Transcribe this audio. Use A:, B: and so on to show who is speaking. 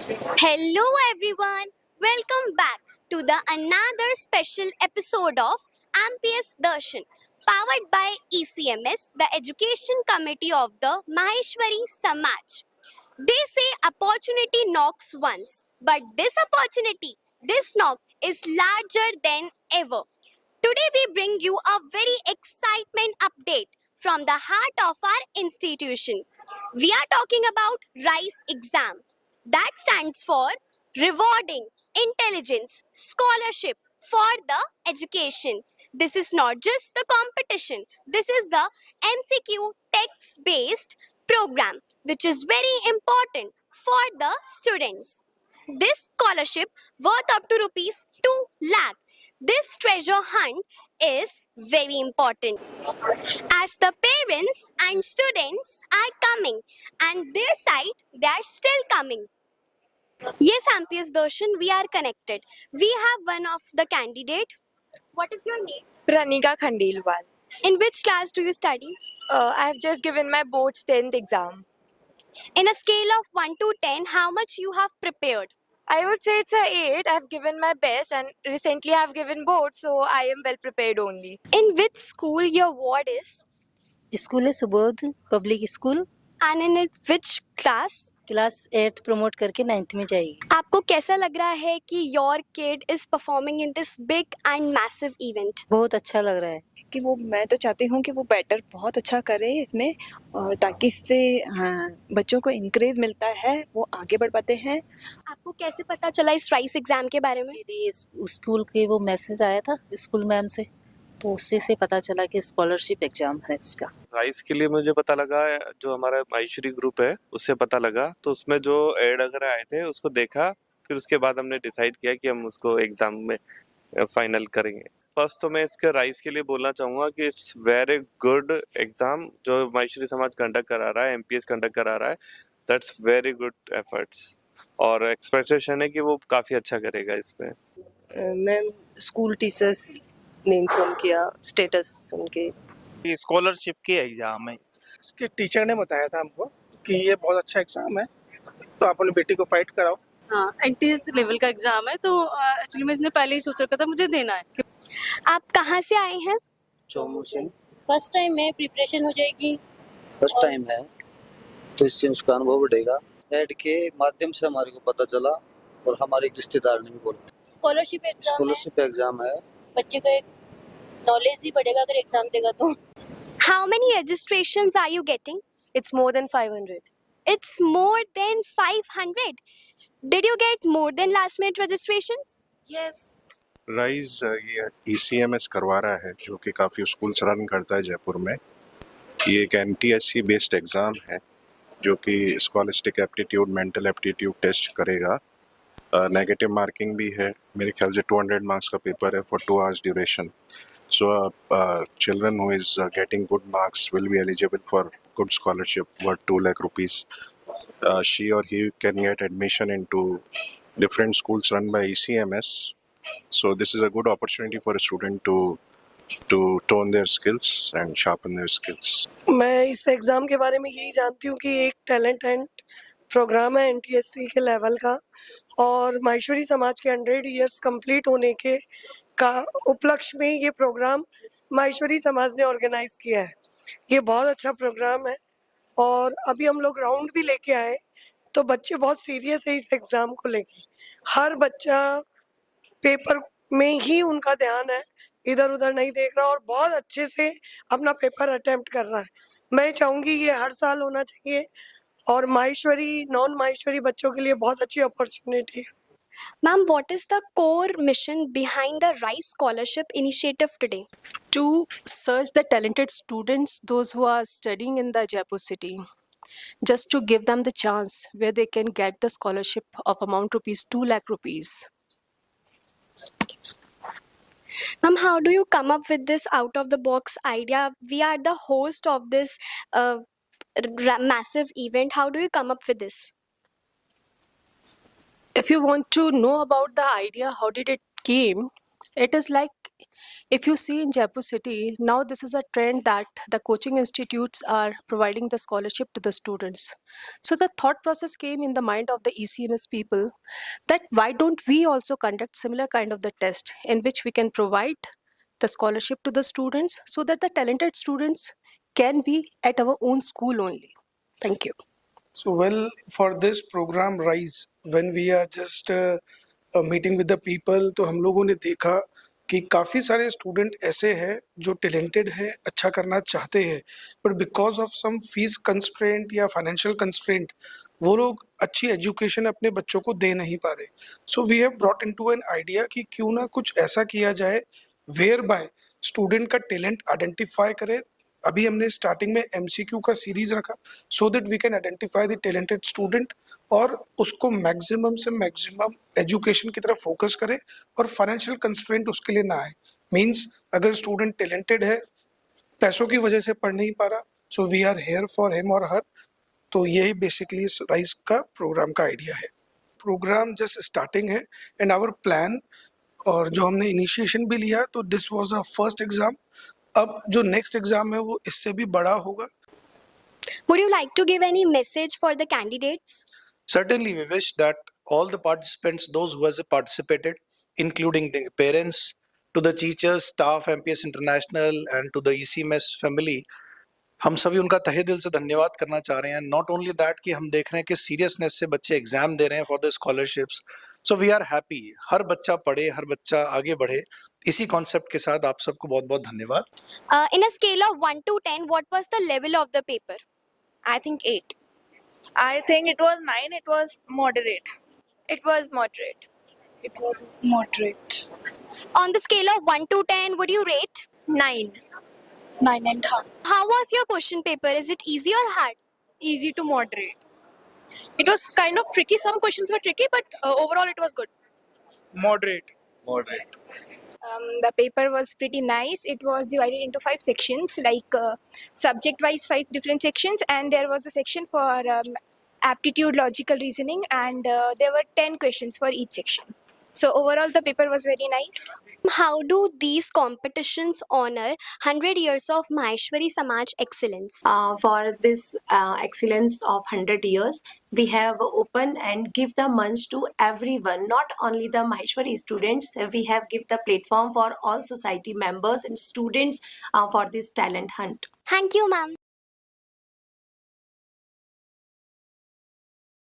A: Hello everyone, welcome back to the another special episode of MPS Darshan, powered by ECMS, the Education Committee of the Maheshwari Samaj. They say opportunity knocks once, but this knock is larger than ever. Today we bring you a very excitement update from the heart of our institution. We are talking about RISE exam. That stands for Rewarding Intelligence Scholarship for the Education. This is not just the competition. This is the MCQ text based program which is very important for the students. This scholarship worth up to rupees 2 lakh. This treasure hunt is very important as the parents and students are coming and their side they are still coming. Yes, Ampius Darshan, we are connected. We have one of the candidate. What is your name?
B: Pranika Khandelwal.
A: In which class do you study?
B: I have just given my board's 10th exam.
A: In a scale of 1 to 10, how much you have prepared?
B: I would say it's a 8. I've given my best and recently I've given board, so I am well prepared only.
A: In which school your ward is?
C: School है Subodh public school
A: And in which class?
C: Class 8th promote करके 9th में जाएगी.
A: आपको कैसा लग रहा है कि your kid is performing in this big and massive event?
C: बहुत अच्छा लग रहा है.
D: कि वो मैं तो चाहती हूँ कि वो बेटर बहुत अच्छा करे इसमें, और ताकि इससे बच्चों को इंकरेज मिलता है, वो आगे बढ़ पाते हैं.
A: आपको कैसे पता चला इस राइस एग्जाम के बारे में?
C: मेरे स्कूल के वो मैसेज आया था स्कूल मैम से, तो उससे से पता चला कि स्कॉलरशिप एग्जाम है इसका.
E: राइस के लिए मुझे पता लगा, जो हमारा माहेश्वरी ग्रुप है उससे पता लगा, तो उसमें जो एड वगैरह आए थे उसको देखा, फिर उसके बाद हमने डिसाइड किया कि हम उसको एग्जाम में फाइनल करेंगे. फर्स्ट तो मैं इसके राइस के लिए बोलना चाहूँगा कि इट्स वेरी गुड एग्जाम जो माहेश्वरी समाज कंडक्ट करा रहा है, एमपीएस कंडक्ट करा रहा है. दैट्स वेरी गुड एफर्ट्स और एक्सपेक्टेशन है कि वो काफ़ी अच्छा करेगा इसमें.
F: मैम स्कूल टीचर्स ने इन्फॉर्म किया स्टेटस उनके.
G: ये स्कॉलरशिप के एग्ज़ाम है. इसके टीचर ने बताया था हमको कि ये बहुत अच्छा एग्ज़ाम है, तो आप अपनी बेटी को फाइट कराओ.
F: हाँ, एनटीएस लेवल का एग्जाम है, तो एक्चुअली मैं इसने पहले ही सोच रखा था मुझे देना है.
A: आप कहाँ से आए हैं?
H: चौमुशन
C: फर्स्ट टाइम में प्रिपरेशन हो जाएगी.
H: फर्स्ट टाइम है, तो इससे उसका अनुभव बढ़ेगा. ऐड के माध्यम से हमारे को पता चला और हमारे एक रिश्तेदार ने भी बोला. स्कॉलरशिप एग्जाम है.
C: बच्चे को एक नॉलेज ही बढ़ेगा अगर एग्जाम देगा तो.
A: How many registrations are you getting?
B: It's more than 500.
A: It's more than 500. Did you get more than last minute registrations?
B: Yes.
I: Rise ये ECMS करवा रहा है, जो कि काफ़ी स्कूल्स रन करता है जयपुर में. ये एक NTSC बेस्ड एग्ज़ाम है जो कि scholastic aptitude, mental aptitude test करेगा. नेगेटिव मार्किंग भी है. मेरे ख्याल से 200 मार्क्स का पेपर है for 2 hours duration. So children who is getting good marks will be eligible for good scholarship worth 2 lakh rupees. She or he can get admission into different schools run by ECMS. So this is a good opportunity for a student to tone their skills and sharpen their skills.
J: मैं इस exam के बारे में यही जानती हूँ कि एक टैलेंट हंट प्रोग्राम है NTSC के लेवल का, और माहेश्वरी समाज के 100 ईयर्स कंप्लीट होने के का उपलक्ष्य में ये प्रोग्राम माहेश्वरी समाज ने ऑर्गेनाइज किया है. ये बहुत अच्छा प्रोग्राम है और अभी हम लोग राउंड भी लेके आए, तो बच्चे बहुत सीरियस है इस एग्ज़ाम को लेके. हर बच्चा पेपर में ही उनका ध्यान है, इधर उधर नहीं देख रहा और बहुत अच्छे से अपना पेपर अटेम्प्ट कर रहा है. मैं चाहूँगी ये हर साल होना चाहिए और माहेश्वरी नॉन माहेश्वरी बच्चों के लिए बहुत अच्छी अपॉर्चुनिटी है.
A: Ma'am, what is the core mission behind the RISE scholarship initiative today?
K: To search the talented students, those who are studying in the Jaipur city, just to give them the chance where they can get the scholarship of amount rupees 2 lakh rupees.
A: Ma'am, how do you come up with this out of the box idea? We are the host of this massive event. How do you come up with this?
K: If you want to know about the idea, how did it came, it is like if you see in Jaipur city, now this is a trend that the coaching institutes are providing the scholarship to the students. So the thought process came in the mind of the ECMS people that why don't we also conduct similar kind of the test in which we can provide the scholarship to the students so that the talented students can be at our own school only. Thank you.
G: So, well, for this program Rise, when we are just meeting with the people, तो हम लोगों ने देखा कि काफ़ी सारे student ऐसे हैं जो टैलेंटेड है, अच्छा करना चाहते हैं, but because of some fees constraint या फाइनेंशियल कंस्ट्रेंट वो लोग अच्छी एजुकेशन अपने बच्चों को दे नहीं पा रहे. So we have brought into an idea कि क्यों ना कुछ ऐसा किया जाए वेयर बाय स्टूडेंट का टैलेंट आइडेंटिफाई करे. अभी हमने स्टार्टिंग में MCQ का सीरीज रखा so that we can identify the talented student और उसको मैक्सिमम से मैक्सिमम एजुकेशन की तरफ फोकस करे और फाइनेंशियल कंस्ट्रेंट उसके लिए ना आए. मींस अगर स्टूडेंट टैलेंटेड है, पैसों की वजह से पढ़ नहीं पा रहा, so we are here for him और हर. तो यही बेसिकली राइज का प्रोग्राम का आइडिया है. प्रोग्राम जस्ट स्टार्टिंग है एंड आवर प्लान और जो हमने इनिशिएशन भी लिया तो this was a first exam. अब जो नेक्स्ट एग्जाम है वो इससे भी बड़ा होगा.
A: Would you like to give any message for the candidates?
L: Certainly, we wish that all the participants, those who has participated, including the parents, to the teachers, staff, MPS International, and to the ECMS family, हम सभी उनका तहे दिल से धन्यवाद करना चाह रहे हैं. नॉट ओनली दैट कि हम देख रहे हैं कि सीरियसनेस से बच्चे एग्जाम दे रहे हैं for the scholarships. So we are happy. हर बच्चा पढ़े, हर बच्चा आगे बढ़े. इसी कॉन्सेप्ट के साथ आप सबको बहुत बहुत धन्यवाद.
A: In a scale of 1 to 10, what was the level of the paper?
B: I think 8. I think it was 9. It was moderate. It was moderate.
D: It was moderate.
A: On the scale of 1 to 10, would you rate?
B: 9.
D: 9.5.
A: How was your question paper? Is it easy or hard?
B: Easy to moderate.
K: It was kind of tricky. Some questions were tricky, but overall it was good.
G: Moderate.
B: The paper was pretty nice. It was divided into 5 sections, like subject-wise 5 different sections, and there was a section for aptitude, logical reasoning, and there were 10 questions for each section. So overall, the paper was very nice.
A: How do these competitions honor 100 years of Maheshwari Samaj excellence?
F: For this excellence of 100 years, we have open and give the munch to everyone, not only the Maheshwari students. We have give the platform for all society members and students for this talent hunt.
A: Thank you, ma'am.